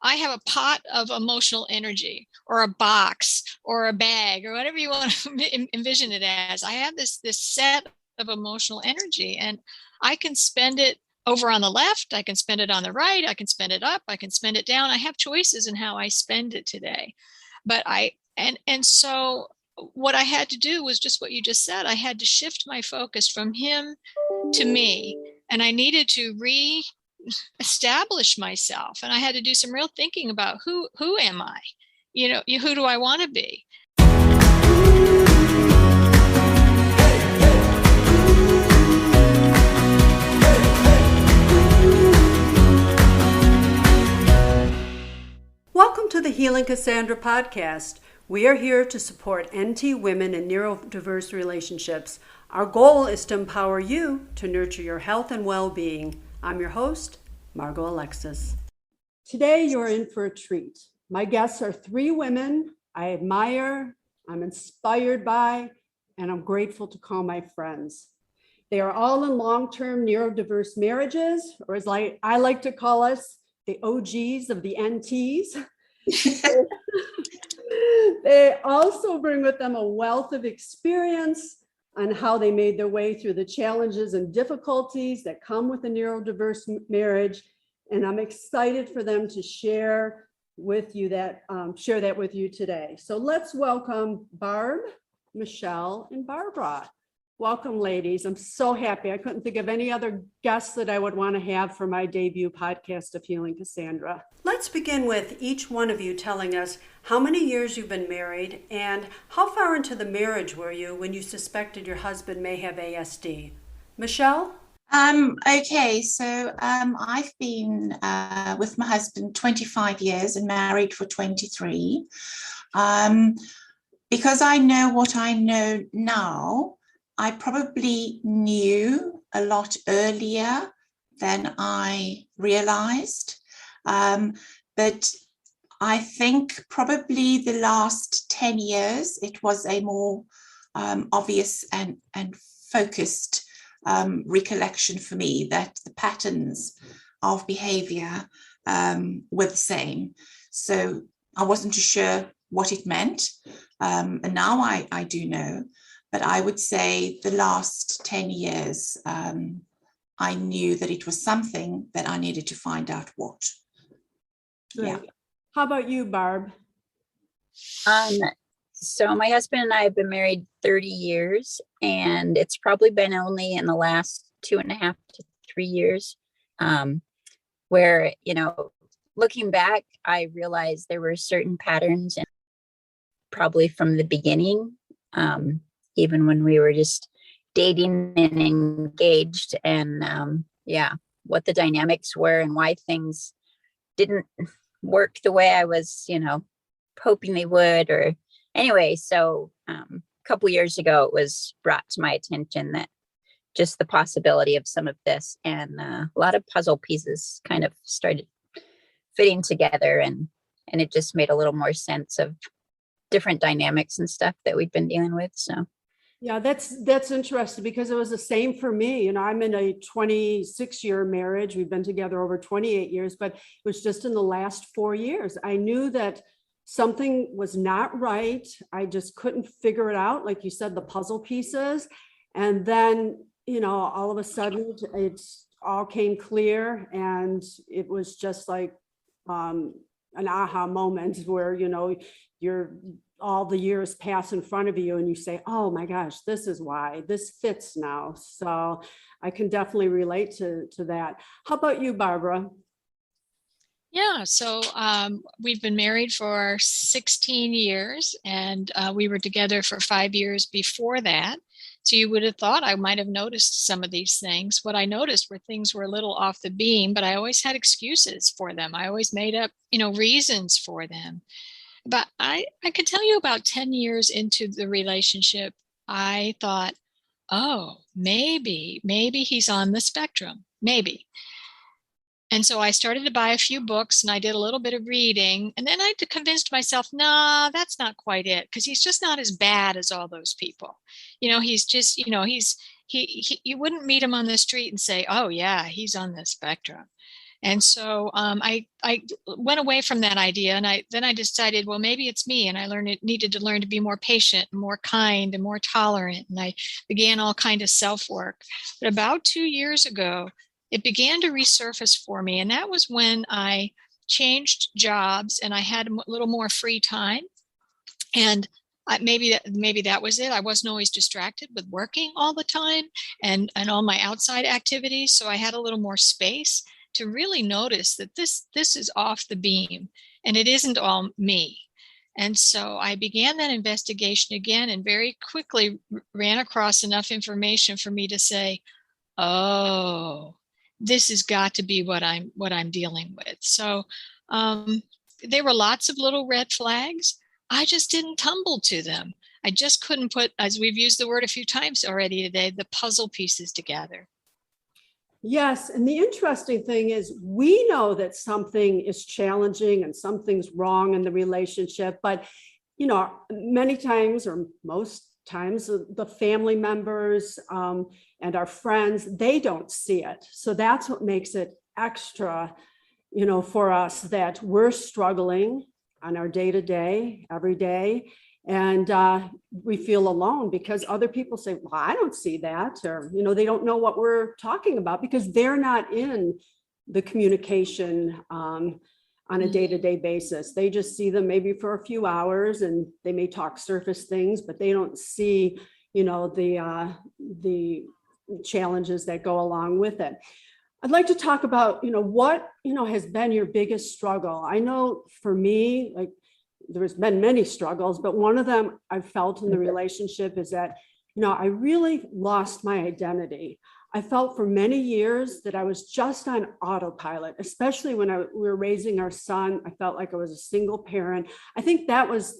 I have a pot of emotional energy, or a box, or a bag, or whatever you want to envision it as. I have this set of emotional energy, and I can spend it over on the left, I can spend it on the right, I can spend it up, I can spend it down. I have choices in how I spend it today. But so what I had to do was just what you just said. I had to shift my focus from him to me, and I needed to establish myself, and I had to do some real thinking about who am I, who do I want to be. Welcome to the Healing Cassandra podcast. We are here to support NT women in neurodiverse relationships. Our goal is to empower you to nurture your health and well-being. I'm your host, Margot Alexis. Today, you're in for a treat. My guests are three women I admire, I'm inspired by, and I'm grateful to call my friends. They are all in long-term neurodiverse marriages, or as I like to call us, the OGs of the NTs. They also bring with them a wealth of experience on how they made their way through the challenges and difficulties that come with a neurodiverse marriage. And I'm excited for them to share that with you today. So let's welcome Barb, Michelle, and Barbara. Welcome, ladies. I'm so happy. I couldn't think of any other guests that I would want to have for my debut podcast of Healing Cassandra. Let's begin with each one of you telling us how many years you've been married and how far into the marriage were you when you suspected your husband may have ASD. Michelle? Okay, so I've been with my husband 25 years and married for 23. Because I know what I know now, I probably knew a lot earlier than I realized. But I think probably the last 10 years, it was a more obvious and focused recollection for me that the patterns of behavior were the same. So I wasn't too sure what it meant. And now I do know. But I would say the last 10 years, I knew that it was something that I needed to find out what. Great. Yeah. How about you, Barb? So my husband and I have been married 30 years, and it's probably been only in the last 2.5 to 3 years where, looking back, I realized there were certain patterns, and probably from the beginning, even when we were just dating and engaged, and what the dynamics were and why things didn't work the way I was, hoping they would. Or anyway, so a couple years ago, it was brought to my attention that just the possibility of some of this, and a lot of puzzle pieces kind of started fitting together, and it just made a little more sense of different dynamics and stuff that we've been dealing with. So yeah, that's interesting, because it was the same for me. I'm in a 26-year marriage. We've been together over 28 years, but it was just in the last 4 years. I knew that something was not right. I just couldn't figure it out. Like you said, the puzzle pieces. And then, all of a sudden it all came clear, and it was just like an aha moment where, you're all the years pass in front of you and you say, oh my gosh, this is why this fits now. So I can definitely relate to that. How about you, Barbara? Yeah, so we've been married for 16 years, and we were together for 5 years before that. So you would have thought I might have noticed some of these things. What I noticed were things were a little off the beam, but I always had excuses for them. I always made up, reasons for them. But I can tell you about 10 years into the relationship, I thought, oh, maybe he's on the spectrum, maybe. And so I started to buy a few books, and I did a little bit of reading. And then I convinced myself, nah, that's not quite it, because he's just not as bad as all those people. He's just, you wouldn't meet him on the street and say, oh, yeah, he's on the spectrum. And so I went away from that idea, and then I decided, well, maybe it's me, and I needed to learn to be more patient, more kind, and more tolerant. And I began all kind of self-work. But about 2 years ago, it began to resurface for me, and that was when I changed jobs and I had a little more free time. And maybe that was it. I wasn't always distracted with working all the time and all my outside activities, so I had a little more space to really notice that this is off the beam and it isn't all me. And so I began that investigation again and very quickly ran across enough information for me to say, oh, this has got to be what I'm dealing with. So there were lots of little red flags. I just didn't tumble to them. I just couldn't put, as we've used the word a few times already today, the puzzle pieces together. Yes. And the interesting thing is we know that something is challenging and something's wrong in the relationship, but, you know, many times or most times the family members and our friends, they don't see it. So that's what makes it extra, you know, for us that we're struggling on our day-to-day, every day. And we feel alone because other people say, well, I don't see that, or, you know, they don't know what we're talking about because they're not in the communication on a day-to-day basis. They just see them maybe for a few hours and they may talk surface things, but they don't see, you know, the challenges that go along with it. I'd like to talk about, you know, what, you know, has been your biggest struggle. I know for me, like, there's been many struggles, but one of them I've felt in the relationship is that, you know, I really lost my identity. I felt for many years that I was just on autopilot, especially when we were raising our son. I felt like I was a single parent. I think that was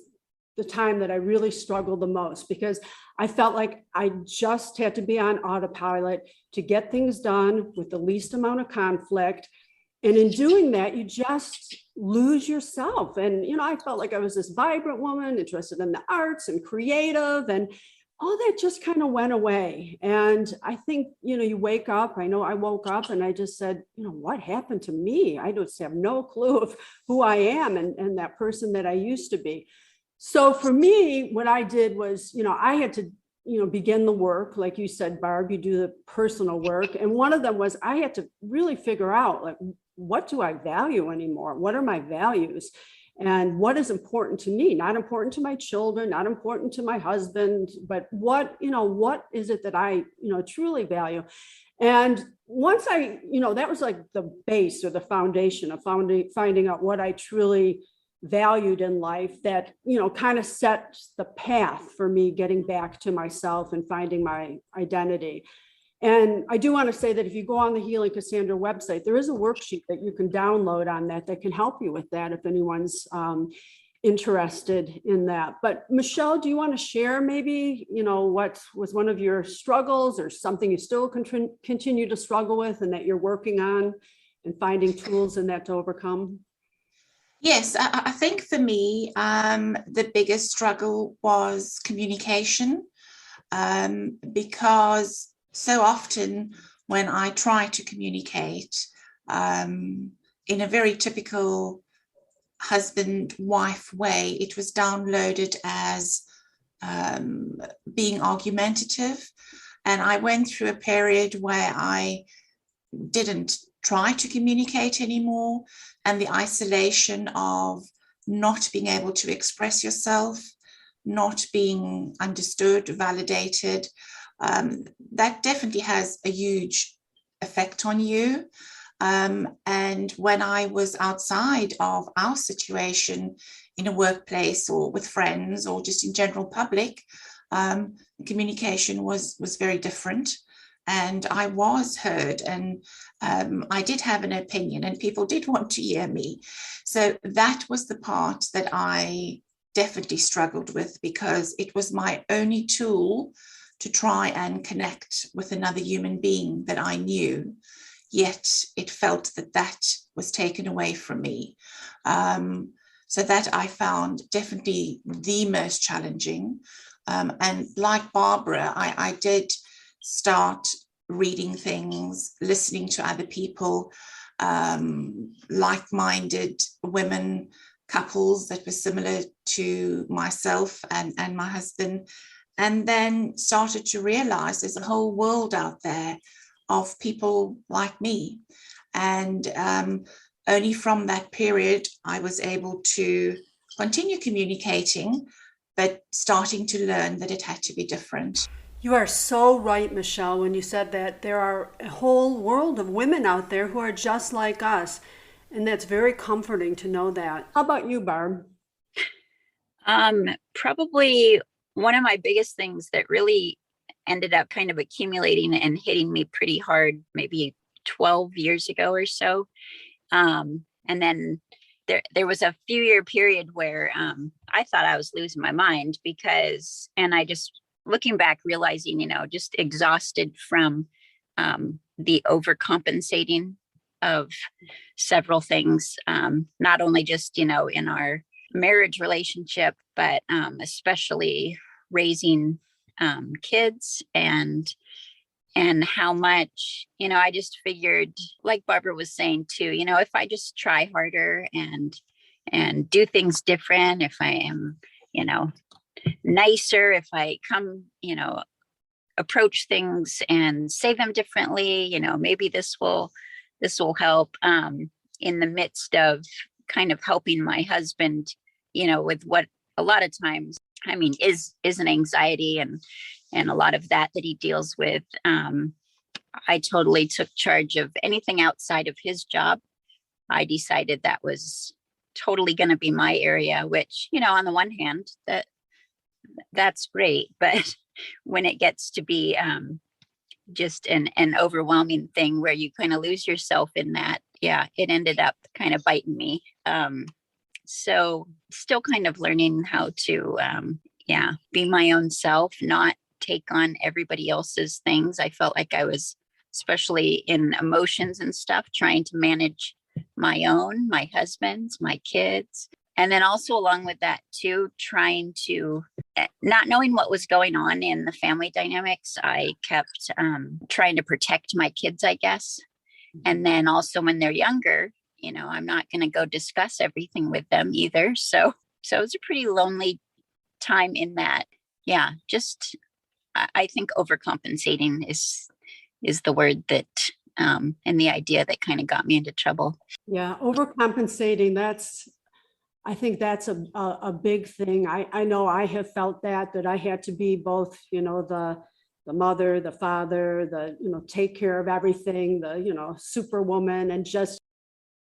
the time that I really struggled the most because I felt like I just had to be on autopilot to get things done with the least amount of conflict. And in doing that, you just lose yourself. And, you know, I felt like I was this vibrant woman interested in the arts and creative, and all that just kind of went away. And I think, you know, you wake up, I know I woke up and I just said, you know, what happened to me? I just have no clue of who I am and that person that I used to be. So for me, what I did was, you know, I had to, you know, begin the work. Like you said, Barb, you do the personal work. And one of them was I had to really figure out, like, what do I value anymore? What are my values? And what is important to me? Not important to my children, not important to my husband, but what, you know, what is it that I, you know, truly value? And once I, you know, that was like the base or the foundation of finding out what I truly valued in life, that, you know, kind of set the path for me getting back to myself and finding my identity. And I do want to say that if you go on the Healing Cassandra website, there is a worksheet that you can download on that can help you with that if anyone's interested in that. But Michelle, do you want to share maybe, you know, what was one of your struggles or something you still continue to struggle with and that you're working on and finding tools in that to overcome? Yes, I think for me, the biggest struggle was communication, because so often when I try to communicate in a very typical husband-wife way, it was downloaded as being argumentative. And I went through a period where I didn't try to communicate anymore, and the isolation of not being able to express yourself, not being understood, validated, that definitely has a huge effect on you. And when I was outside of our situation in a workplace or with friends or just in general public, communication was very different. And I was heard, and I did have an opinion, and people did want to hear me. So that was the part that I definitely struggled with, because it was my only tool to try and connect with another human being that I knew, yet it felt that was taken away from me. So that I found definitely the most challenging. And like Barbara, I did start reading things, listening to other people, like-minded women, couples that were similar to myself and my husband, and then started to realize there's a whole world out there of people like me. And only from that period, I was able to continue communicating, but starting to learn that it had to be different. You are so right, Michelle, when you said that there are a whole world of women out there who are just like us. And that's very comforting to know that. How about you, Barb? Probably one of my biggest things that really ended up kind of accumulating and hitting me pretty hard, maybe 12 years ago or so. And then there was a few year period where I thought I was losing my mind because, and I just, looking back, realizing, you know, just exhausted from the overcompensating of several things, not only just, you know, in our marriage relationship, but especially raising kids, and how much, you know, I just figured, like Barbara was saying too, you know, if I just try harder and do things different, if I am, you know, nicer, if I come, you know, approach things and say them differently, you know, maybe this will help, in the midst of kind of helping my husband, you know, with what a lot of times, I mean, is an anxiety and a lot of that he deals with. I totally took charge of anything outside of his job. I decided that was totally going to be my area, which, you know, on the one hand, that's great, but when it gets to be just an overwhelming thing where you kind of lose yourself in that, yeah, it ended up kind of biting me. So still kind of learning how to, be my own self, not take on everybody else's things. I felt like I was, especially in emotions and stuff, trying to manage my own, my husband's, my kids. And then also along with that too, trying to, not knowing what was going on in the family dynamics, I kept trying to protect my kids, I guess. And then also when they're younger, you know, I'm not going to go discuss everything with them either. So it was a pretty lonely time in that. Yeah, just I think overcompensating is the word that and the idea that kind of got me into trouble. Yeah, overcompensating, I think that's a big thing. I know I have felt that I had to be both, you know, the mother, the father, you know, take care of everything, you know, superwoman, and just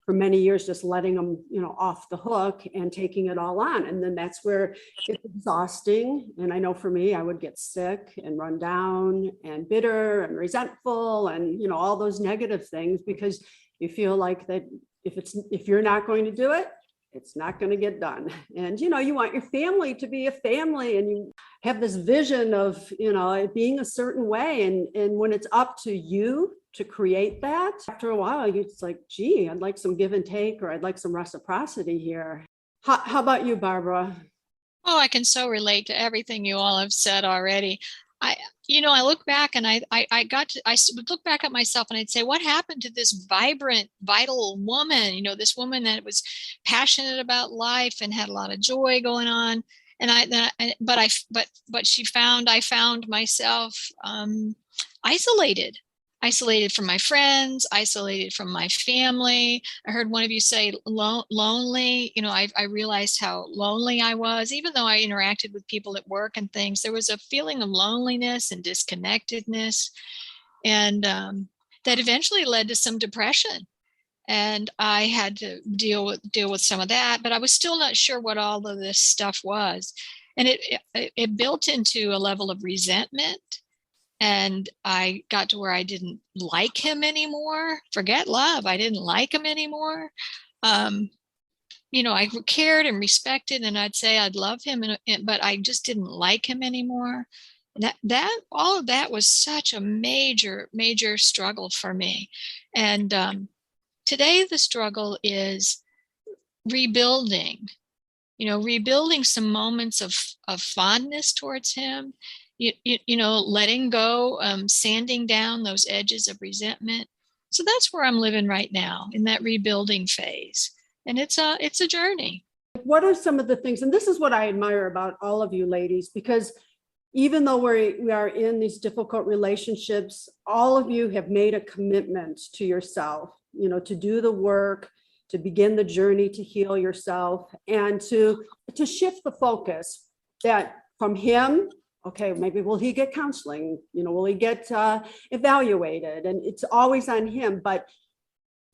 for many years, just letting them, you know, off the hook and taking it all on. And then that's where it's exhausting. And I know for me, I would get sick and run down and bitter and resentful and, you know, all those negative things, because you feel like that if you're not going to do it, it's not going to get done. And, you know, you want your family to be a family, and you have this vision of, you know, it being a certain way. And when it's up to you to create that, after a while, it's like, gee, I'd like some give and take, or I'd like some reciprocity here. How about you, Barbara? Oh, I can so relate to everything you all have said already. I look back and I would look back at myself and I'd say, what happened to this vibrant, vital woman? You know, this woman that was passionate about life and had a lot of joy going on. And I found myself isolated from my friends, isolated from my family. I heard one of you say lonely. You know, I realized how lonely I was, even though I interacted with people at work and things. There was a feeling of loneliness and disconnectedness, and that eventually led to some depression. And I had to deal with some of that, but I was still not sure what all of this stuff was. And it built into a level of resentment. And I got to where I didn't like him anymore. Forget love. I didn't like him anymore. You know, I cared and respected, and I'd say I'd love him, but I just didn't like him anymore. And that all of that was such a major, major struggle for me. And today the struggle is rebuilding some moments of fondness towards him. You know, letting go, sanding down those edges of resentment, So that's where I'm living right now, in that rebuilding phase. And it's a journey. What are some of the things, and this is what I admire about all of you ladies, because even though we are in these difficult relationships, all of you have made a commitment to yourself, to do the work, to begin the journey to heal yourself, and to shift the focus that from him, okay, maybe will he get counseling? Will he get evaluated? And it's always on him, but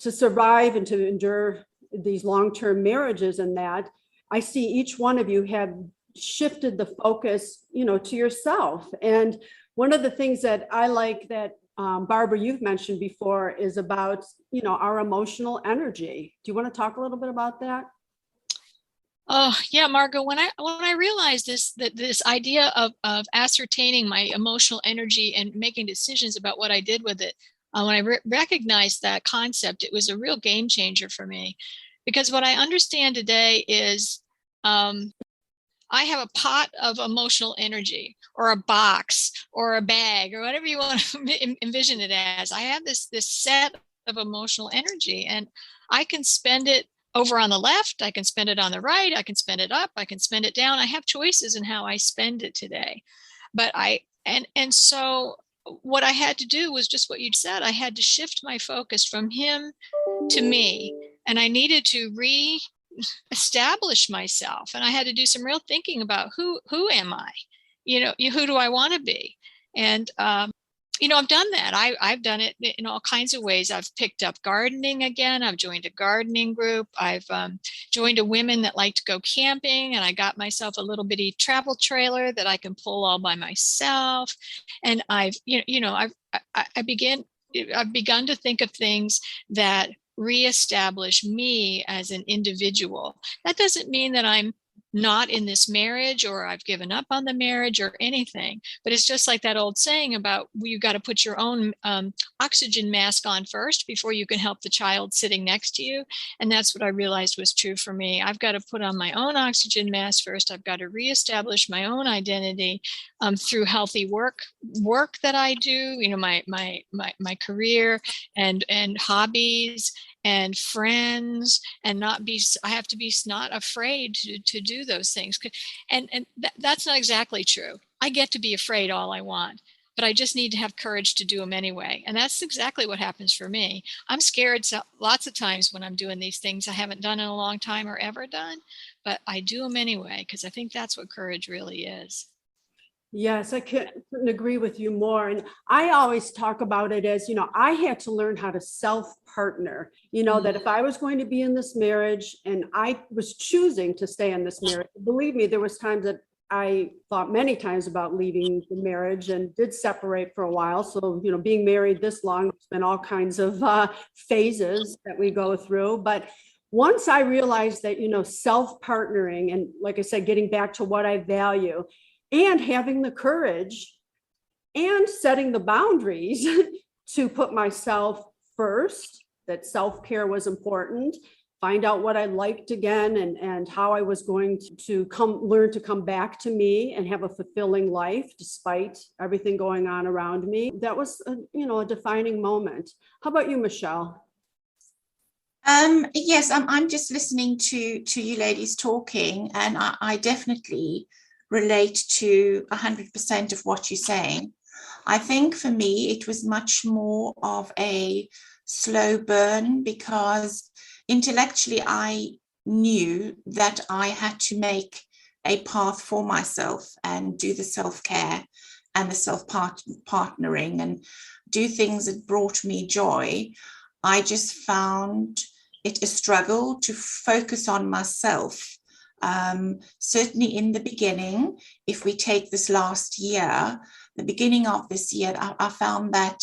to survive and to endure these long-term marriages and that, I see each one of you have shifted the focus, to yourself. And one of the things that I like that Barbara, you've mentioned before is about, our emotional energy. Do you want to talk a little bit about that? Oh yeah, Margot, when I realized this idea of ascertaining my emotional energy and making decisions about what I did with it, when I recognized that concept, it was a real game changer for me. Because what I understand today is I have a pot of emotional energy, or a box, or a bag, or whatever you want to envision it as. I have this set of emotional energy, and I can spend it over on the left, I can spend it on the right, I can spend it up, I can spend it down. I have choices in how I spend it today. But so what I had to do was just what you said. I had to shift my focus from him to me, and I needed to reestablish myself, and I had to do some real thinking about who am I, who do I want to be. And I've done that. I've done it in all kinds of ways. I've picked up gardening again. I've joined a gardening group. I've joined a women that like to go camping, and I got myself a little bitty travel trailer that I can pull all by myself. And I've begun to think of things that reestablish me as an individual. That doesn't mean that I'm not in this marriage, or I've given up on the marriage, or anything. But it's just like that old saying about you got to put your own oxygen mask on first before you can help the child sitting next to you. And that's what I realized was true for me. I've got to put on my own oxygen mask first. I've got to reestablish my own identity through healthy work that I do, my career and hobbies and friends, and I have to be not afraid to do those things. And that's not exactly true. I get to be afraid all I want, but I just need to have courage to do them anyway. And that's exactly what happens for me. I'm scared lots of times when I'm doing these things I haven't done in a long time or ever done, but I do them anyway, because I think that's what courage really is. Yes, I couldn't agree with you more. And I always talk about it as, I had to learn how to self-partner, that if I was going to be in this marriage and I was choosing to stay in this marriage, believe me, there was times that I thought many times about leaving the marriage and did separate for a while. So, being married this long, there's been all kinds of phases that we go through. But once I realized that, self-partnering, and like I said, getting back to what I value, and having the courage and setting the boundaries to put myself first, that self-care was important, find out what I liked again, and how I was going to learn to come back to me and have a fulfilling life despite everything going on around me. That was a defining moment. How about you, Michelle? Yes, I'm just listening to you ladies talking, and I definitely relate to 100% of what you're saying. I think for me, it was much more of a slow burn, because intellectually I knew that I had to make a path for myself and do the self-care and the self-partnering and do things that brought me joy. I just found it a struggle to focus on myself. Certainly in the beginning, if we take this last year, the beginning of this year, I found that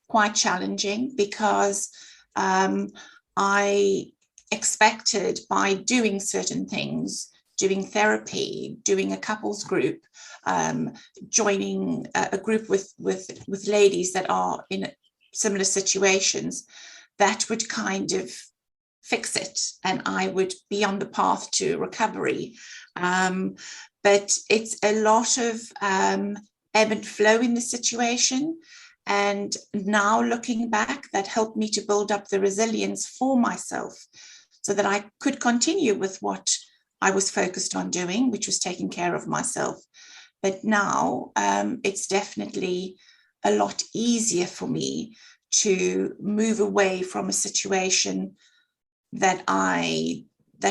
quite challenging, because I expected, by doing certain things, doing therapy, doing a couples group, joining a group with ladies that are in similar situations, that would kind of fix it and I would be on the path to recovery. But it's a lot of ebb and flow in the situation. And now looking back, that helped me to build up the resilience for myself so that I could continue with what I was focused on doing, which was taking care of myself. But now it's definitely a lot easier for me to move away from a situation that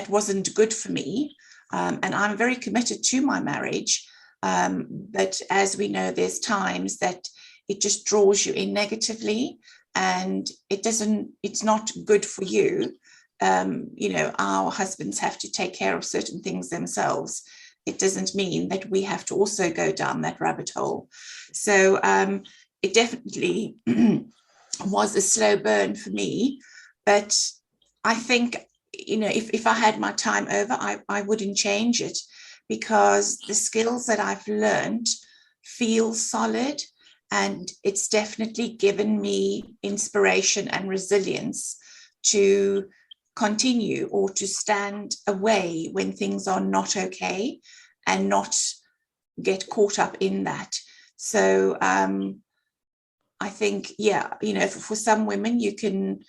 wasn't good for me. And I'm very committed to my marriage. But as we know, there's times that it just draws you in negatively, and it's not good for you. Our husbands have to take care of certain things themselves. It doesn't mean that we have to also go down that rabbit hole. So it definitely was a slow burn for me, but I think, if I had my time over, I wouldn't change it, because the skills that I've learned feel solid, and it's definitely given me inspiration and resilience to continue or to stand away when things are not okay and not get caught up in that. So I think, for some women, you can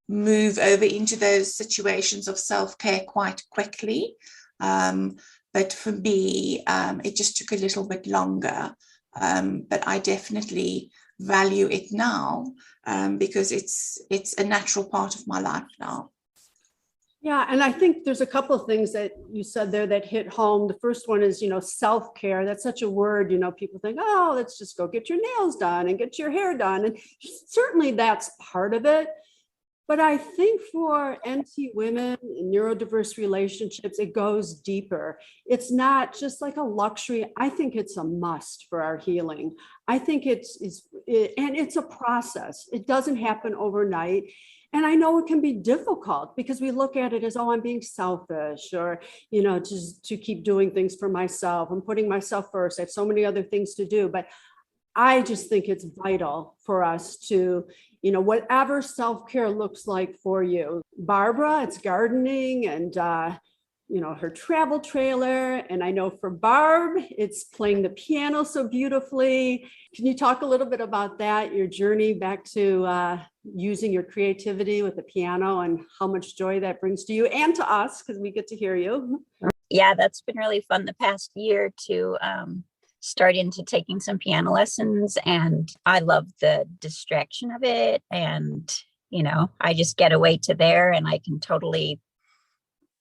move over into those situations of self-care quite quickly. But for me, it just took a little bit longer. But I definitely value it now because it's a natural part of my life now. Yeah, and I think there's a couple of things that you said there that hit home. The first one is, self-care. That's such a word, people think, oh, let's just go get your nails done and get your hair done. And certainly that's part of it. But I think for NT women in neurodiverse relationships, it goes deeper. It's not just like a luxury. I think it's a must for our healing. I think and it's a process. It doesn't happen overnight. And I know it can be difficult because we look at it as, oh, I'm being selfish, or, just to keep doing things for myself. I'm putting myself first. I have so many other things to do. But I just think it's vital for us to, whatever self-care looks like for you. Barbara, it's gardening and, her travel trailer. And I know for Barb, it's playing the piano so beautifully. Can you talk a little bit about that, your journey back to using your creativity with the piano and how much joy that brings to you and to us, because we get to hear you? Yeah, that's been really fun the past year to start into taking some piano lessons, and I love the distraction of it. And, I just get away to there and I can totally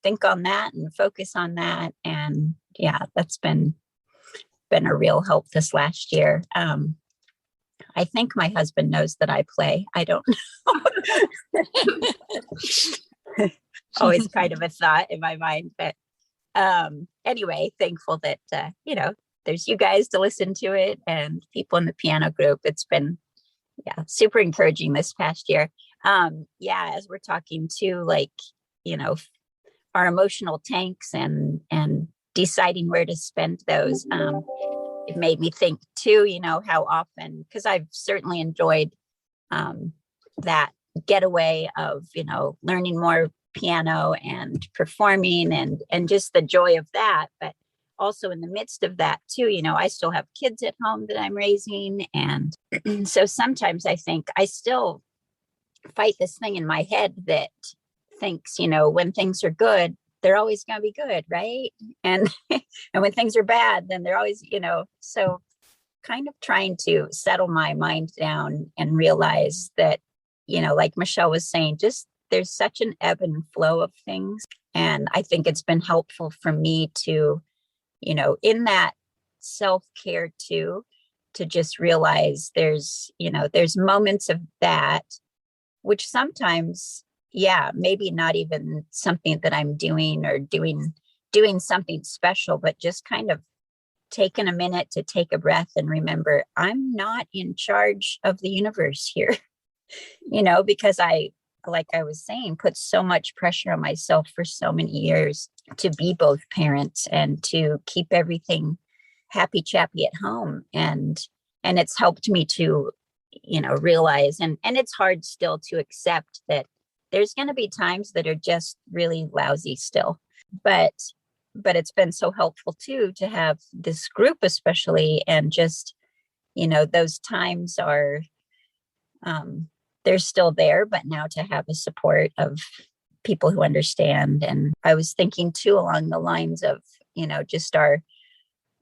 think on that and focus on that. And yeah, that's been a real help this last year. I think my husband knows that I play. I don't know. Always kind of a thought in my mind. But anyway, thankful that, there's you guys to listen to it and people in the piano group. It's been, super encouraging this past year. As we're talking to, our emotional tanks and deciding where to spend those, it made me think too, how often, because I've certainly enjoyed that getaway of, learning more piano and performing and just the joy of that. But also in the midst of that too, I still have kids at home that I'm raising. And so sometimes I think I still fight this thing in my head that thinks, when things are good, they're always going to be good, right? And and when things are bad, then they're always, so kind of trying to settle my mind down and realize that, like Michelle was saying, just there's such an ebb and flow of things. And I think it's been helpful for me to, in that self-care too, to just realize there's moments of that, which sometimes, maybe not even something that I'm doing or doing something special, but just kind of taking a minute to take a breath and remember I'm not in charge of the universe here, because like I was saying, put so much pressure on myself for so many years to be both parents and to keep everything happy chappy at home. And it's helped me to, realize, and it's hard still to accept that there's going to be times that are just really lousy still, but it's been so helpful too, to have this group, especially, and just, those times are, they're still there, but now to have a support of people who understand. And I was thinking too along the lines of, just our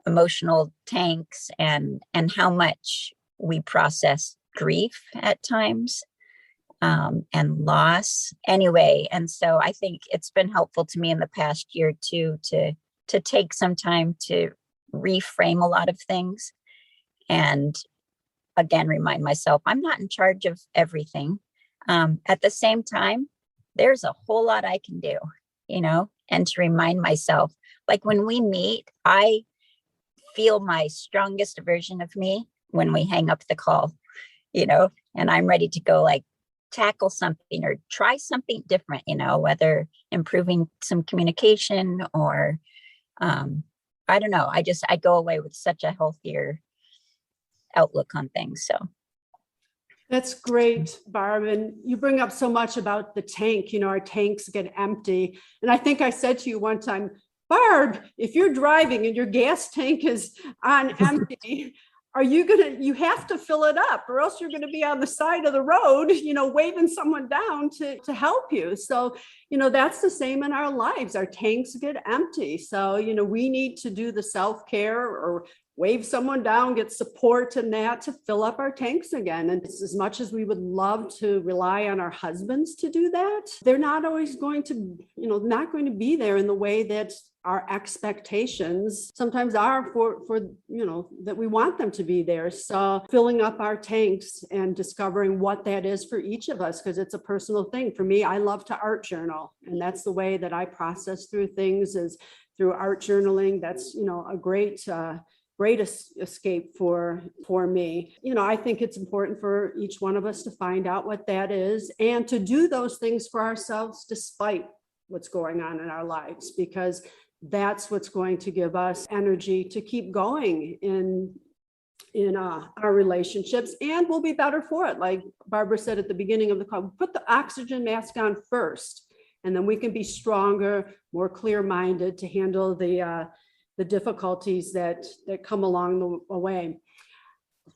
emotional tanks and how much we process grief at times, and loss anyway. And so I think it's been helpful to me in the past year too, to take some time to reframe a lot of things, and again, remind myself I'm not in charge of everything. At the same time, there's a whole lot I can do, and to remind myself, like when we meet, I feel my strongest version of me when we hang up the call, and I'm ready to go like tackle something or try something different, whether improving some communication or, I don't know. I go away with such a healthier outlook on things. So that's great, Barb. And you bring up so much about the tank, our tanks get empty. And I think I said to you one time, Barb, if you're driving and your gas tank is on empty, you have to fill it up, or else you're going to be on the side of the road, waving someone down to help you. So, that's the same in our lives. Our tanks get empty. So, we need to do the self-care or wave someone down, get support in that to fill up our tanks again. And as much as we would love to rely on our husbands to do that, they're not always going to, not going to be there in the way that our expectations sometimes are for that we want them to be there. So filling up our tanks and discovering what that is for each of us, because it's a personal thing. For me, I love to art journal, and that's the way that I process through things, is through art journaling. That's a great escape for me. I think it's important for each one of us to find out what that is and to do those things for ourselves despite what's going on in our lives, because that's what's going to give us energy to keep going in our relationships, and we'll be better for it. Like Barbara said at the beginning of the call, put the oxygen mask on first, and then we can be stronger, more clear-minded to handle the difficulties that come along the way.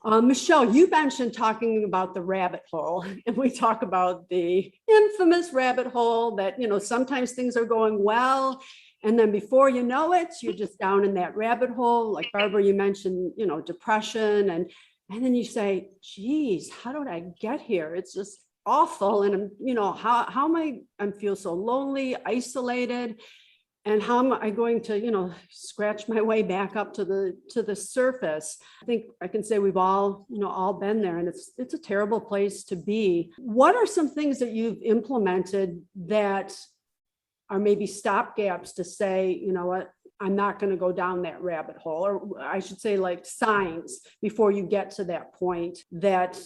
Michelle, you mentioned talking about the rabbit hole, and we talk about the infamous rabbit hole that, sometimes things are going well, and then before you know it, you're just down in that rabbit hole. Like Barbara, you mentioned, depression, and then you say, geez, how did I get here? It's just awful. And how am I feel so lonely, isolated. And how am I going to, scratch my way back up to the surface? I think I can say we've all been there, and it's a terrible place to be. What are some things that you've implemented that are maybe stopgaps to say, you know what, I'm not going to go down that rabbit hole, or I should say like signs before you get to that point that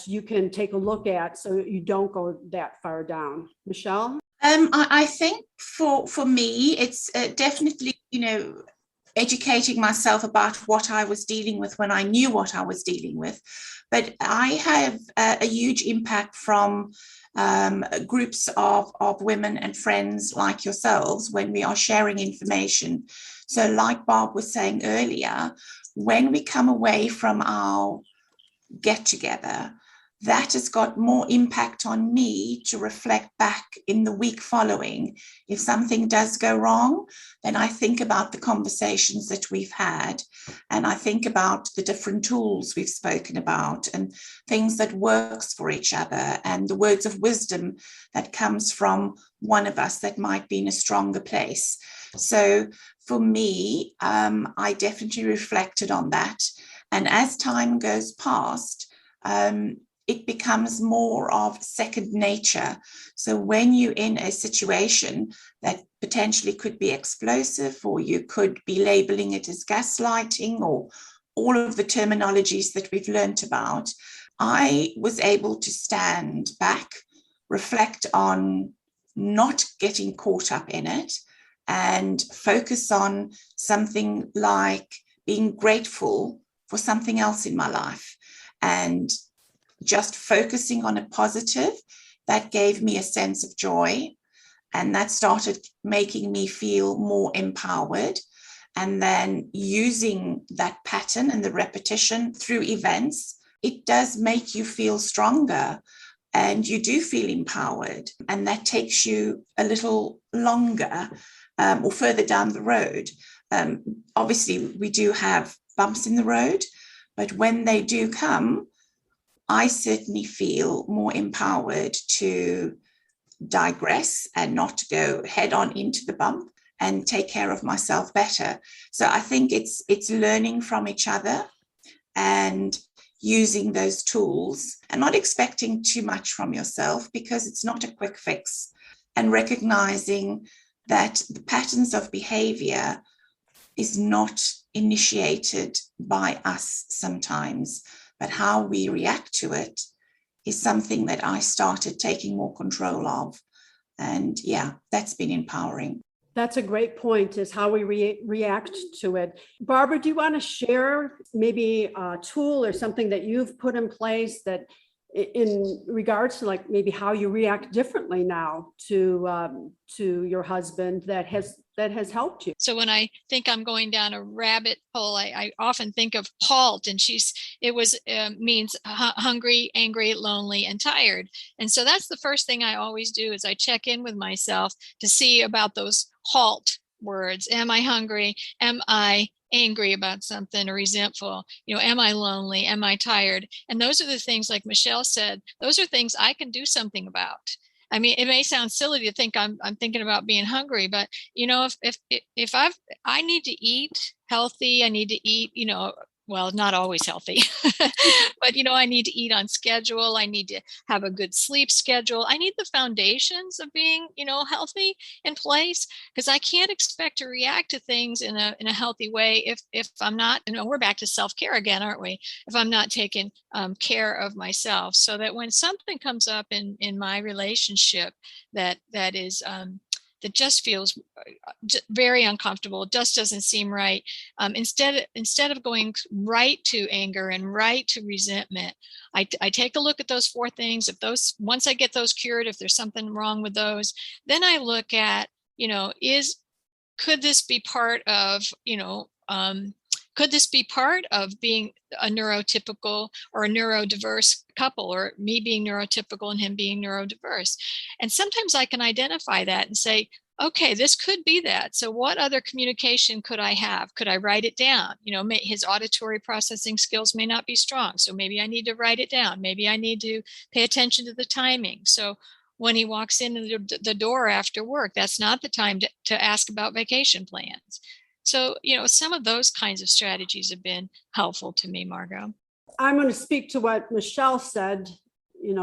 you can take a look at so you don't go that far down? Michelle? I think for me, it's definitely, educating myself about what I was dealing with when I knew what I was dealing with. But I have a huge impact from groups of women and friends like yourselves when we are sharing information. So like Barb was saying earlier, when we come away from our get together, that has got more impact on me to reflect back in the week following. If something does go wrong, then I think about the conversations that we've had, and I think about the different tools we've spoken about and things that works for each other, and the words of wisdom that comes from one of us that might be in a stronger place. So for me, I definitely reflected on that. And as time goes past, it becomes more of second nature. So when you're in a situation that potentially could be explosive, or you could be labeling it as gaslighting, or all of the terminologies that we've learned about, I was able to stand back, reflect on not getting caught up in it, and focus on something like being grateful for something else in my life. And just focusing on a positive, that gave me a sense of joy, and that started making me feel more empowered. And then using that pattern and the repetition through events it does make you feel stronger and you do feel empowered. And that takes you a little longer or further down the road. Obviously, we do have bumps in the road, but when they do come, I certainly feel more empowered to digress and not to go head on into the bump and take care of myself better. So I think it's learning from each other and using those tools and not expecting too much from yourself, because it's not a quick fix, and recognizing that the patterns of behavior is not initiated by us sometimes, but how we react to it is something that I started taking more control of. And yeah, that's been empowering. That's a great point, is how we react to it. Barbara, do you want to share maybe a tool or something that you've put in place that in regards to like maybe how you react differently now to your husband that has helped you? So when I think I'm going down a rabbit hole, I often think of HALT, and means hungry, angry, lonely, and tired. And so that's the first thing I always do, is I check in with myself to see about those HALT words. Am I hungry? Am I angry about something or resentful? Am I lonely? Am I tired? And those are the things, like Michelle said, those are things I can do something about. I mean, it may sound silly to think I'm thinking about being hungry, but if I need to eat healthy, I need to eat, well, not always healthy, but I need to eat on schedule. I need to have a good sleep schedule. I need the foundations of being, healthy in place, because I can't expect to react to things in a healthy way if I'm not, we're back to self-care again, aren't we? If I'm not taking care of myself, so that when something comes up in my relationship that is that just feels very uncomfortable, just doesn't seem right. Instead of going right to anger and right to resentment, I take a look at those 4 things. Once I get those cured, if there's something wrong with those, then I look at, could this be part of, could this be part of being a neurotypical or a neurodiverse couple, or me being neurotypical and him being neurodiverse? And sometimes I can identify that and say, okay, this could be that. So what other communication could I have? Could I write it down? His auditory processing skills may not be strong, so maybe I need to write it down. Maybe I need to pay attention to the timing. So when he walks in the door after work, that's not the time to ask about vacation plans. So, some of those kinds of strategies have been helpful to me, Margot. I'm going to speak to what Michelle said,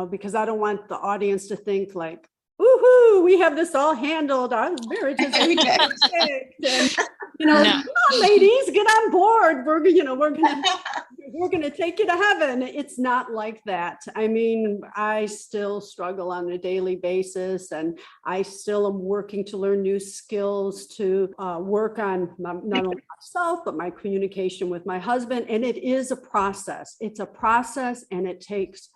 because I don't want the audience to think like, woohoo, we have this all handled. Our marriage is perfect. And, No. Come on, ladies, get on board. We're gonna take you to heaven. It's not like that. I mean, I still struggle on a daily basis, and I still am working to learn new skills to work on not only myself, but my communication with my husband. And it is a process. It's a process, and it takes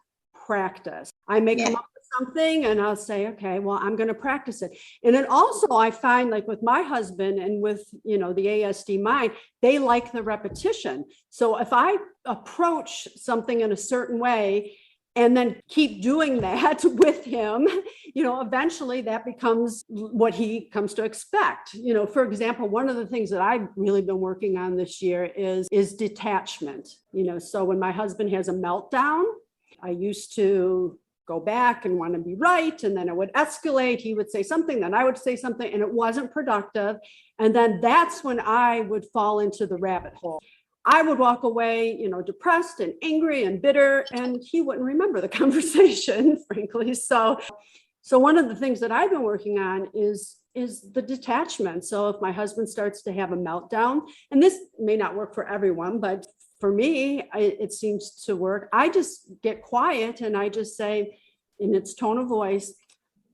practice. I may come up with something and I'll say, okay, well, I'm going to practice it. And then also I find, like with my husband and with, the ASD mind, they like the repetition. So if I approach something in a certain way and then keep doing that with him, eventually that becomes what he comes to expect. For example, one of the things that I've really been working on this year is detachment. So when my husband has a meltdown, I used to go back and want to be right. And then it would escalate. He would say something, then I would say something, and it wasn't productive. And then that's when I would fall into the rabbit hole. I would walk away, depressed and angry and bitter, and he wouldn't remember the conversation, frankly. So one of the things that I've been working on is the detachment. So if my husband starts to have a meltdown, and this may not work for everyone, but for me, it seems to work. I just get quiet and I just say in its tone of voice,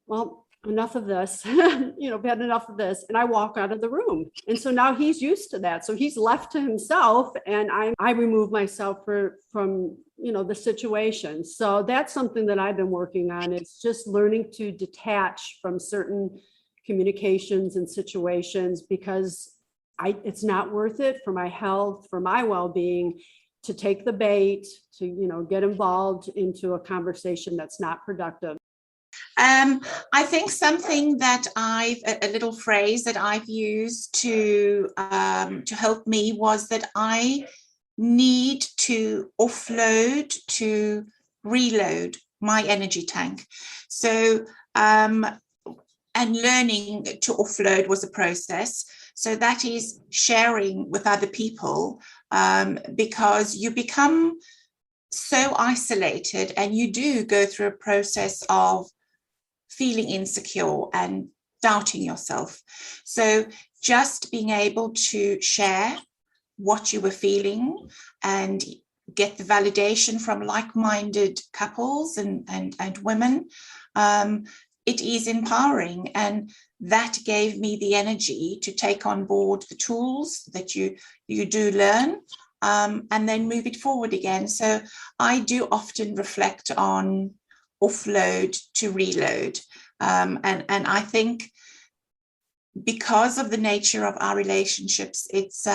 well, enough of this, I've had enough of this. And I walk out of the room. And so now he's used to that. So he's left to himself, and I remove myself from the situation. So that's something that I've been working on. It's just learning to detach from certain communications and situations, because it's not worth it for my health, for my well-being. to take the bait, to, get involved into a conversation that's not productive? I think something that a little phrase that I've used to help me was that I need to offload to reload my energy tank. So, and learning to offload was a process. So that is sharing with other people, because you become so isolated and you do go through a process of feeling insecure and doubting yourself. So just being able to share what you were feeling and get the validation from like-minded couples and women, it is empowering. And that gave me the energy to take on board the tools that you do learn, and then move it forward again. So I do often reflect on offload to reload. And I think because of the nature of our relationships, it's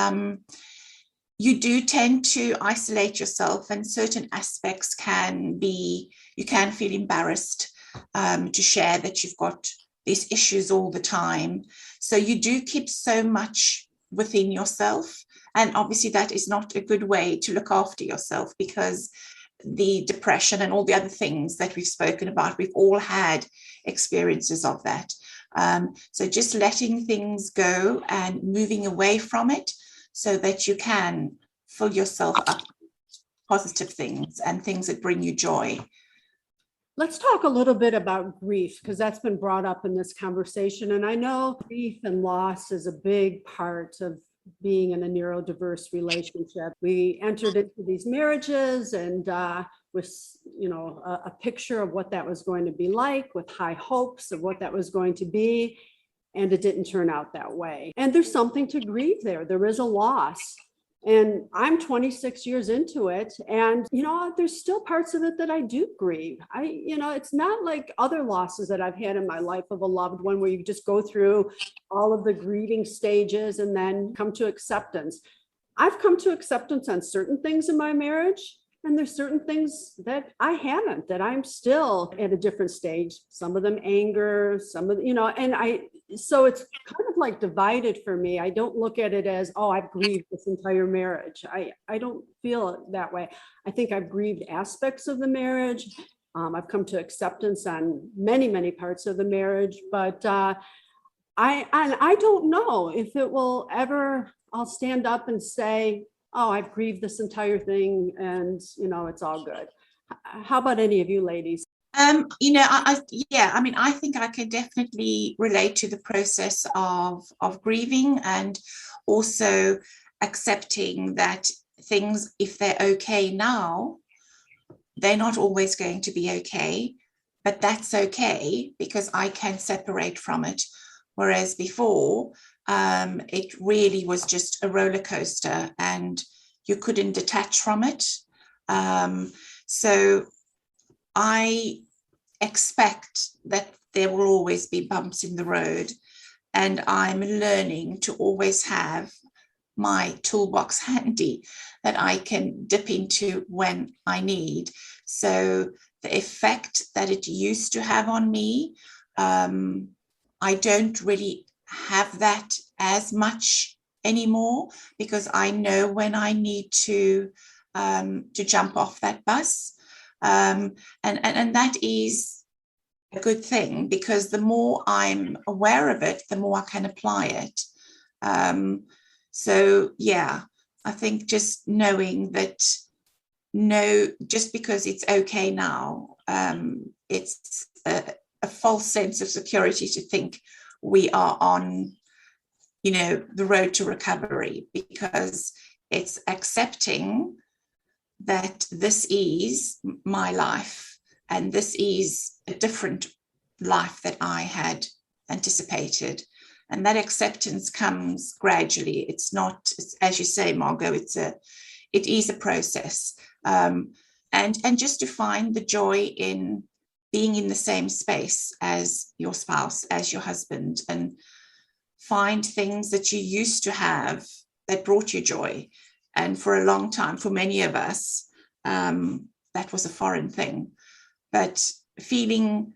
you do tend to isolate yourself, and certain aspects you can feel embarrassed to share that you've got these issues all the time. So you do keep so much within yourself. And obviously that is not a good way to look after yourself, because the depression and all the other things that we've spoken about, we've all had experiences of that. So just letting things go and moving away from it so that you can fill yourself up with positive things and things that bring you joy. Let's talk a little bit about grief, because that's been brought up in this conversation. And I know grief and loss is a big part of being in a neurodiverse relationship. We entered into these marriages and with, a picture of what that was going to be like, with high hopes of what that was going to be. And it didn't turn out that way. And there's something to grieve there. There is a loss. And I'm 26 years into it. And, there's still parts of it that I do grieve. It's not like other losses that I've had in my life of a loved one, where you just go through all of the grieving stages and then come to acceptance. I've come to acceptance on certain things in my marriage. And there's certain things that I haven't, that I'm still at a different stage. Some of them anger, some of, so it's kind of like divided for me. I don't look at it as, oh, I've grieved this entire marriage. I don't feel it that way. I think I've grieved aspects of the marriage. I've come to acceptance on many, many parts of the marriage, but I don't know if it will ever, I'll stand up and say, oh, I've grieved this entire thing and, it's all good. How about any of you ladies? I think I can definitely relate to the process of grieving, and also accepting that things, if they're okay now, they're not always going to be okay, but that's okay because I can separate from it. Whereas before, it really was just a roller coaster and you couldn't detach from it. So I expect that there will always be bumps in the road, and I'm learning to always have my toolbox handy that I can dip into when I need. So the effect that it used to have on me, I don't really have that as much anymore, because I know when I need to jump off that bus. And that is a good thing, because the more I'm aware of it, the more I can apply it. So yeah, I think just knowing that, just because it's okay now, it's a false sense of security to think we are on, the road to recovery, because it's accepting that this is my life and this is a different life that I had anticipated. And that acceptance comes gradually. It's not, as you say, Margot, it is a process. And just to find the joy in being in the same space as your spouse, as your husband, and find things that you used to have that brought you joy, And for a long time, for many of us, that was a foreign thing. But finding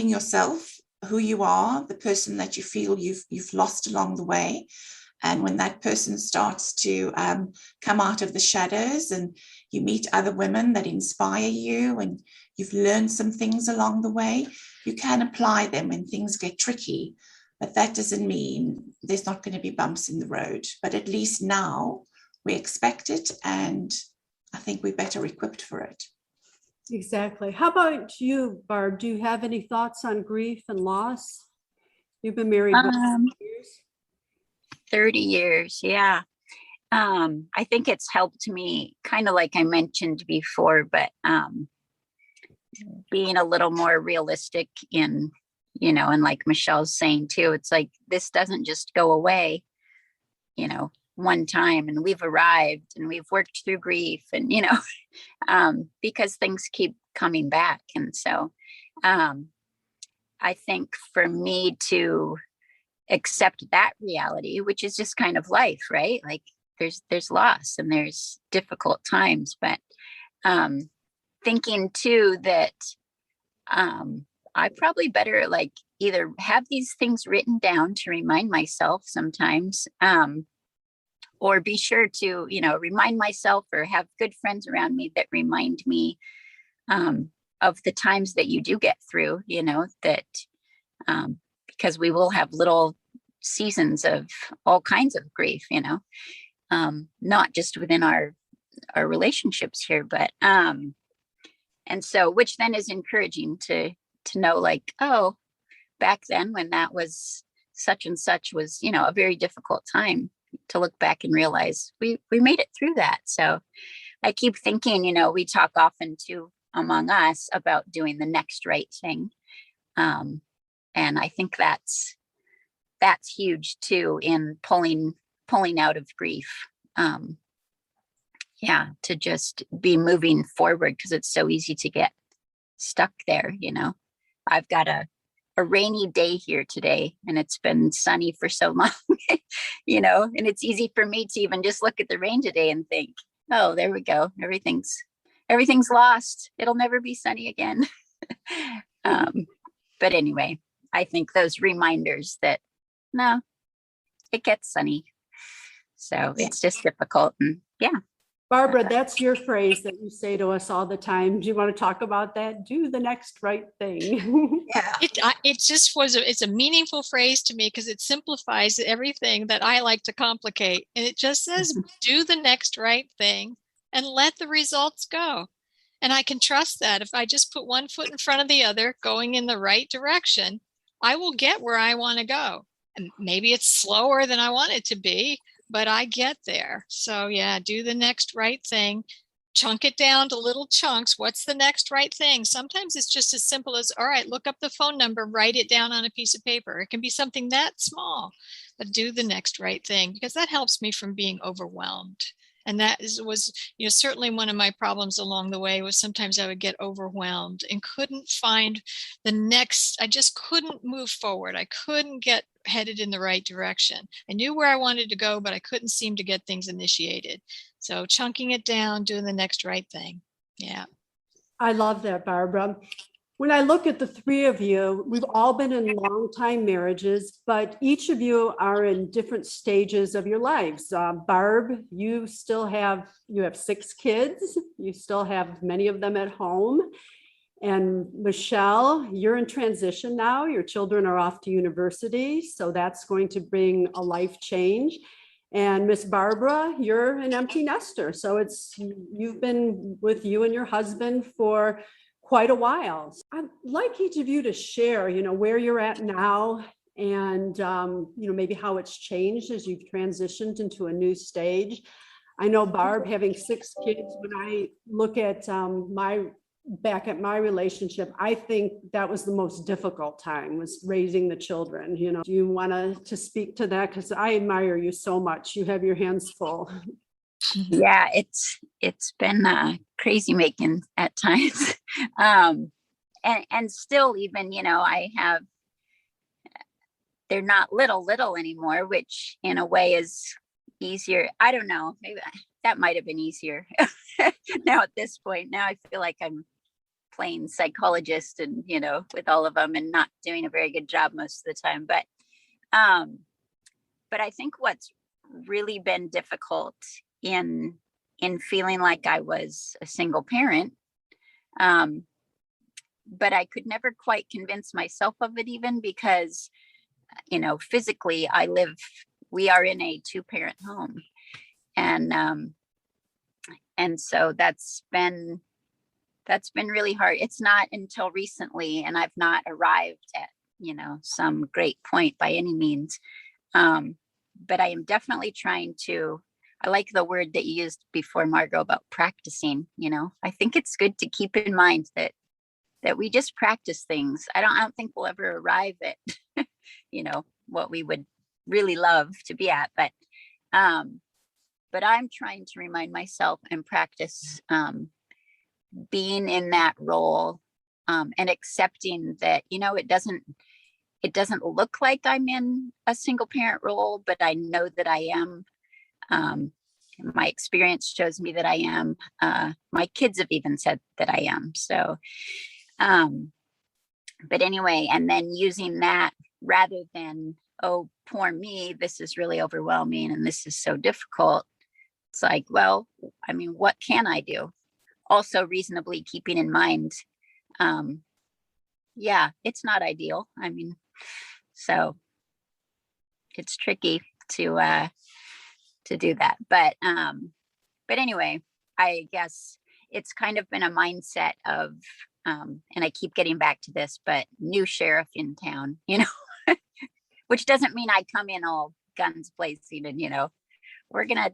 yourself, who you are, the person that you feel you've lost along the way. And when that person starts to come out of the shadows and you meet other women that inspire you and you've learned some things along the way, you can apply them when things get tricky. But that doesn't mean there's not going to be bumps in the road. But at least now we expect it, and I think we're better equipped for it. Exactly. How about you, Barb? Do you have any thoughts on grief and loss? You've been married what, 30 years? 30 years. Yeah. I think it's helped me, kind of like I mentioned before, but being a little more realistic in, and like Michelle's saying too, it's like, this doesn't just go away, one time, and we've arrived and we've worked through grief and, because things keep coming back. And so I think for me to accept that reality, which is just kind of life, right? Like there's loss and there's difficult times, but thinking too that I probably better like either have these things written down to remind myself sometimes, or be sure to, remind myself or have good friends around me that remind me of the times that you do get through, that because we will have little seasons of all kinds of grief, not just within our relationships here, but and so which then is encouraging to know, like, oh, back then when that was such and such was, a very difficult time, to look back and realize we made it through that. So I keep thinking, we talk often too among us about doing the next right thing. And I think that's huge too in pulling out of grief. To just be moving forward, because it's so easy to get stuck there. I've got a rainy day here today and it's been sunny for so long, and it's easy for me to even just look at the rain today and think, oh, there we go. Everything's lost. It'll never be sunny again. But anyway, I think those reminders that no, it gets sunny. So it's just difficult. And yeah. Barbara, that's your phrase that you say to us all the time. Do you want to talk about that? Do the next right thing. Yeah. It's a meaningful phrase to me because it simplifies everything that I like to complicate. And it just says, do the next right thing and let the results go. And I can trust that if I just put one foot in front of the other, going in the right direction, I will get where I want to go. And maybe it's slower than I want it to be, but I get there. So yeah, do the next right thing, chunk it down to little chunks. What's the next right thing? Sometimes it's just as simple as, all right, look up the phone number, write it down on a piece of paper. It can be something that small, but do the next right thing, because that helps me from being overwhelmed. And that was certainly one of my problems along the way, was sometimes I would get overwhelmed and couldn't find the next, I just couldn't move forward. I couldn't get headed in the right direction. I knew where I wanted to go, but I couldn't seem to get things initiated. So chunking it down, doing the next right thing. Yeah. I love that, Barbara. When I look at the three of you, we've all been in long-time marriages, but each of you are in different stages of your lives. Barb, you have 6 kids. You still have many of them at home. And Michelle, you're in transition now. Your children are off to university, so that's going to bring a life change. And Miss Barbara, you're an empty nester. So you've been with you and your husband for quite a while. I'd like each of you to share, where you're at now and, maybe how it's changed as you've transitioned into a new stage. I know Barb, having 6 kids, when I look at back at my relationship, I think that was the most difficult time, was raising the children. Do you want to speak to that? Because I admire you so much. You have your hands full. Yeah, it's been crazy making at times. And still even, they're not little anymore, which in a way is easier. I don't know, maybe that might have been easier. Now at this point, now I feel like I'm playing psychologist and, you know, with all of them and not doing a very good job most of the time. But I think what's really been difficult in feeling like I was a single parent, but I could never quite convince myself of it, even because, you know, physically we are in a 2-parent home. And so that's been really hard. It's not until recently, and I've not arrived at, you know, some great point by any means. But I am definitely trying to, I like the word that you used before, Margot, about practicing. You know, I think it's good to keep in mind that we just practice things. I don't think we'll ever arrive at, you know, what we would really love to be at. But I'm trying to remind myself and practice being in that role, and accepting that, you know, it doesn't look like I'm in a single parent role, but I know that I am. My experience shows me that I am. My kids have even said that I am. So, but anyway, and then using that rather than, oh, poor me, this is really overwhelming and this is so difficult. It's like, well, I mean, what can I do? Also reasonably keeping in mind, yeah, it's not ideal. I mean, so it's tricky to do that. But anyway, I guess it's kind of been a mindset of, and I keep getting back to this, but new sheriff in town, you know, which doesn't mean I come in all guns blazing and, you know, we're gonna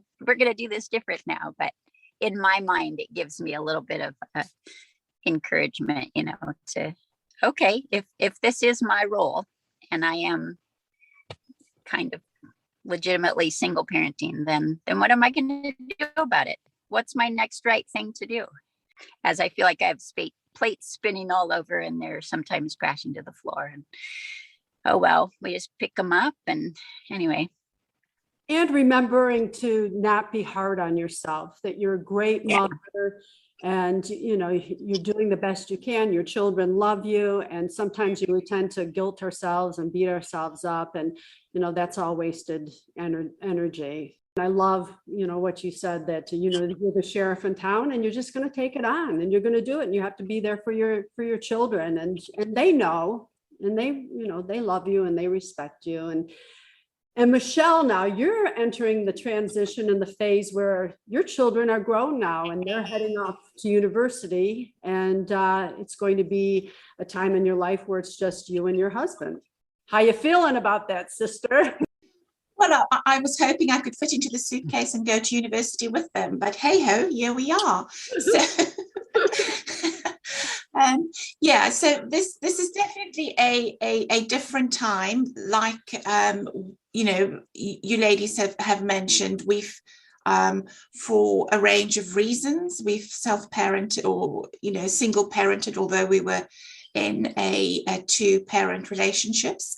do this different now. But in my mind, it gives me a little bit of encouragement, you know, to, okay, if this is my role and I am kind of legitimately single parenting, then what am I going to do about it? What's my next right thing to do? As I feel like I have plates spinning all over and they're sometimes crashing to the floor. And oh, well, we just pick them up. And anyway. And remembering to not be hard on yourself, that you're a great mother and, you know, you're doing the best you can. Your children love you. And sometimes we tend to guilt ourselves and beat ourselves up. And, you know, that's all wasted energy. And I love, you know, what you said, that, you know, you're the sheriff in town and you're just going to take it on and you're going to do it. And you have to be there for your children. And they know, and they, you know, they love you and they respect you. And Michelle, now you're entering the transition in the phase where your children are grown now and they're heading off to university. And it's going to be a time in your life where it's just you and your husband. How you feeling about that, sister? Well, I was hoping I could fit into the suitcase and go to university with them, but hey ho, here we are. So, yeah, so this is definitely a different time. Like you know, you ladies have mentioned, we've for a range of reasons, we've self-parented or, you know, single parented, although we were in a 2-parent relationships.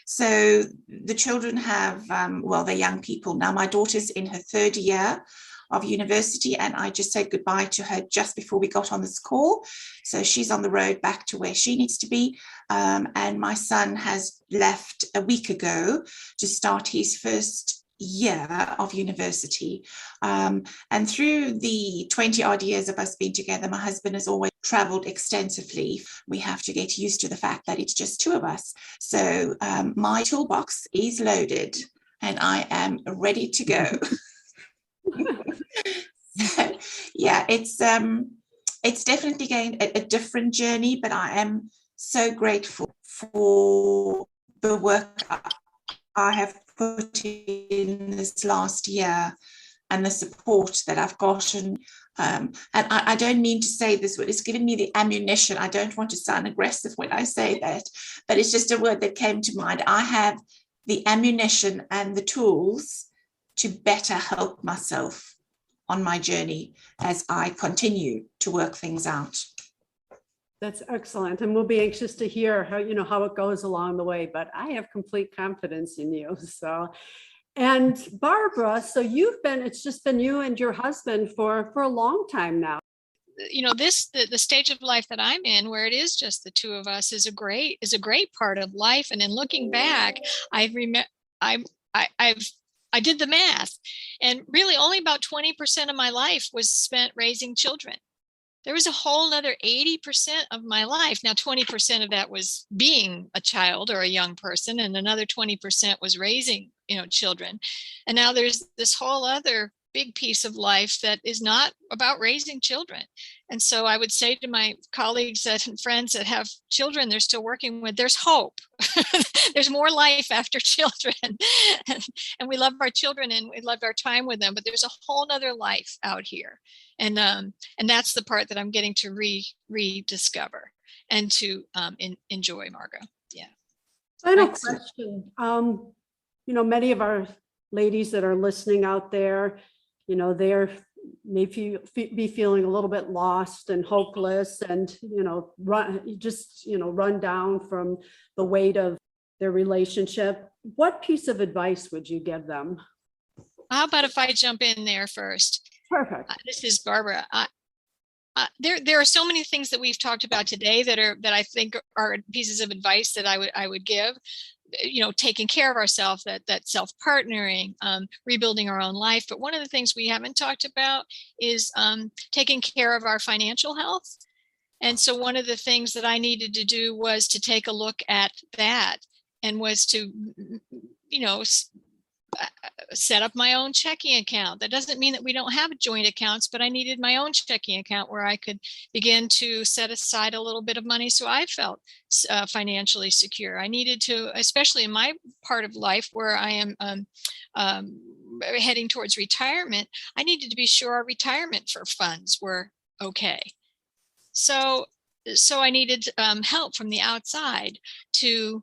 So the children have, well, they're young people now. My daughter's in her 3rd year of university, and I just said goodbye to her just before we got on this call. So she's on the road back to where she needs to be. And my son has left a week ago to start his 1st year of university. And through the 20 odd years of us being together, my husband has always traveled extensively. We have to get used to the fact that it's just 2 of us. So my toolbox is loaded and I am ready to go. So, yeah, it's definitely going a different journey, but I am so grateful for the work I have put in this last year and the support that I've gotten. And I don't mean to say this word, it's given me the ammunition. I don't want to sound aggressive when I say that, but it's just a word that came to mind. I have the ammunition and the tools to better help myself on my journey as I continue to work things out. That's excellent. And we'll be anxious to hear how, you know, how it goes along the way, but I have complete confidence in you. So, And Barbara, so it's just been you and your husband for a long time now. You know, the stage of life that I'm in, where it is just the two of us, is a great part of life. And in looking back, I did the math, and really only about 20% of my life was spent raising children. There was a whole nother 80% of my life. Now, 20% of that was being a child or a young person, and another 20% was raising, children. And now there's this whole other big piece of life that is not about raising children. And so I would say to my colleagues and friends that have children they're still working with, there's hope. There's more life after children. And we love our children and we loved our time with them, but there's a whole nother life out here. And that's the part that I'm getting to rediscover and to enjoy, Margot. Yeah. Final question. Many of our ladies that are listening out there, they're maybe be feeling a little bit lost and hopeless and, run down from the weight of their relationship. What piece of advice would you give them? How about if I jump in there first? Perfect. This is Barbara. There are so many things that we've talked about today that I think are pieces of advice that I would give. Taking care of ourselves, that self-partnering, rebuilding our own life. But one of the things we haven't talked about is taking care of our financial health. And so one of the things that I needed to do was to take a look at that, and was to, set up my own checking account. That doesn't mean that we don't have joint accounts, but I needed my own checking account where I could begin to set aside a little bit of money so I felt financially secure. I needed to, especially in my part of life where I am heading towards retirement, I needed to be sure our retirement funds were okay. So I needed help from the outside to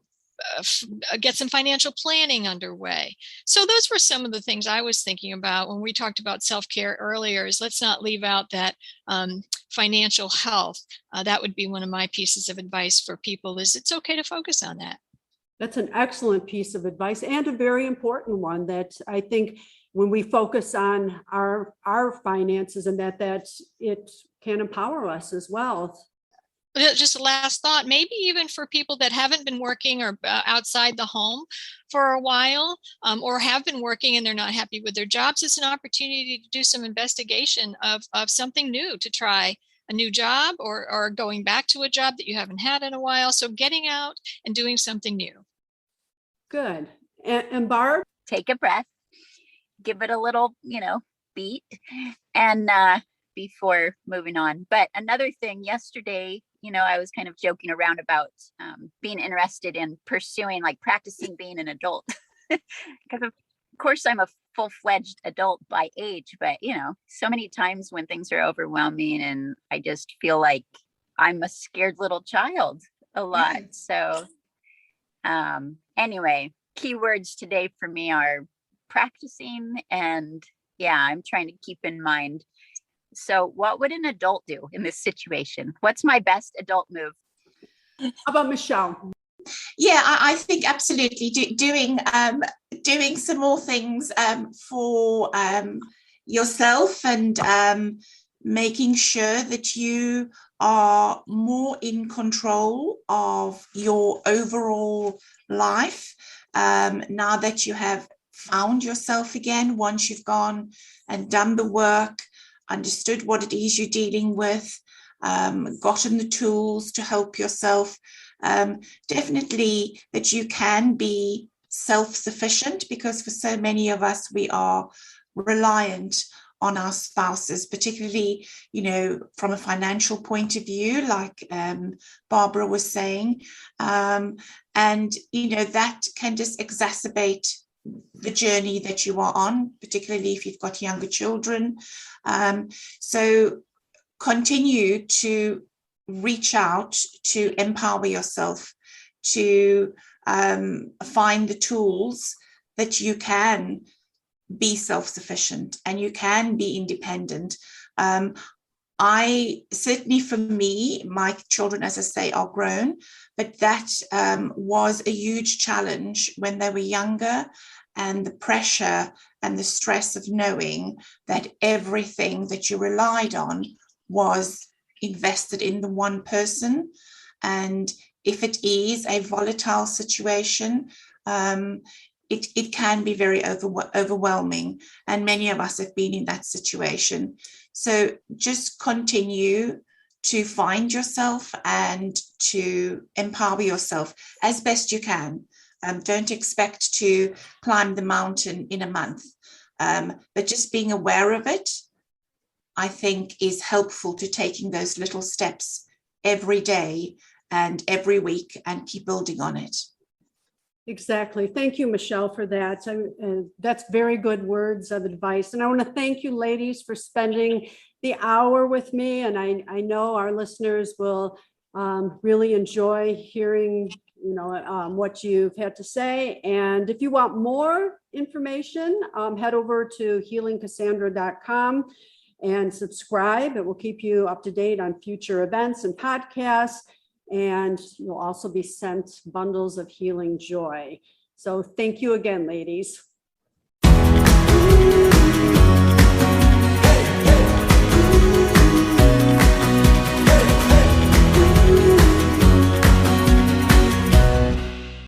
get some financial planning underway. So those were some of the things I was thinking about when we talked about self-care earlier, is let's not leave out that financial health. That would be one of my pieces of advice for people, is it's okay to focus on that. That's an excellent piece of advice, and a very important one that I think when we focus on our finances, and that it can empower us as well. Just a last thought, maybe even for people that haven't been working or outside the home for a while, or have been working and they're not happy with their jobs, it's an opportunity to do some investigation of something new, to try a new job or going back to a job that you haven't had in a while. So getting out and doing something new. Good. And Barb? Take a breath, give it a little, beat, and before moving on. But another thing, yesterday, I was kind of joking around about being interested in pursuing, like practicing being an adult, because of course I'm a full-fledged adult by age, but so many times when things are overwhelming and I just feel like I'm a scared little child a lot. So anyway, keywords today for me are practicing, and I'm trying to keep in mind. So what would an adult do in this situation? What's my best adult move? How about Michelle? Yeah, I think absolutely doing some more things for yourself, and making sure that you are more in control of your overall life now that you have found yourself again, once you've gone and done the work, understood what it is you're dealing with, gotten the tools to help yourself. Definitely that you can be self-sufficient, because for so many of us, we are reliant on our spouses, particularly, from a financial point of view, like Barbara was saying. And, that can just exacerbate the journey that you are on, particularly if you've got younger children. So continue to reach out to empower yourself, to find the tools that you can be self-sufficient and you can be independent. I certainly, for me, my children, as I say, are grown, but that was a huge challenge when they were younger. and the pressure and the stress of knowing that everything that you relied on was invested in the one person. And if it is a volatile situation, it can be very overwhelming. And many of us have been in that situation. So just continue to find yourself and to empower yourself as best you can. Don't expect to climb the mountain in a month, but just being aware of it, I think, is helpful to taking those little steps every day and every week and keep building on it. Exactly. Thank you, Michelle, for that. That's very good words of advice. And I want to thank you, ladies, for spending the hour with me. And I know our listeners will really enjoy hearing, what you've had to say. And if you want more information, head over to healingcassandra.com and subscribe. It will keep you up to date on future events and podcasts. And you'll also be sent bundles of healing joy. So thank you again, ladies.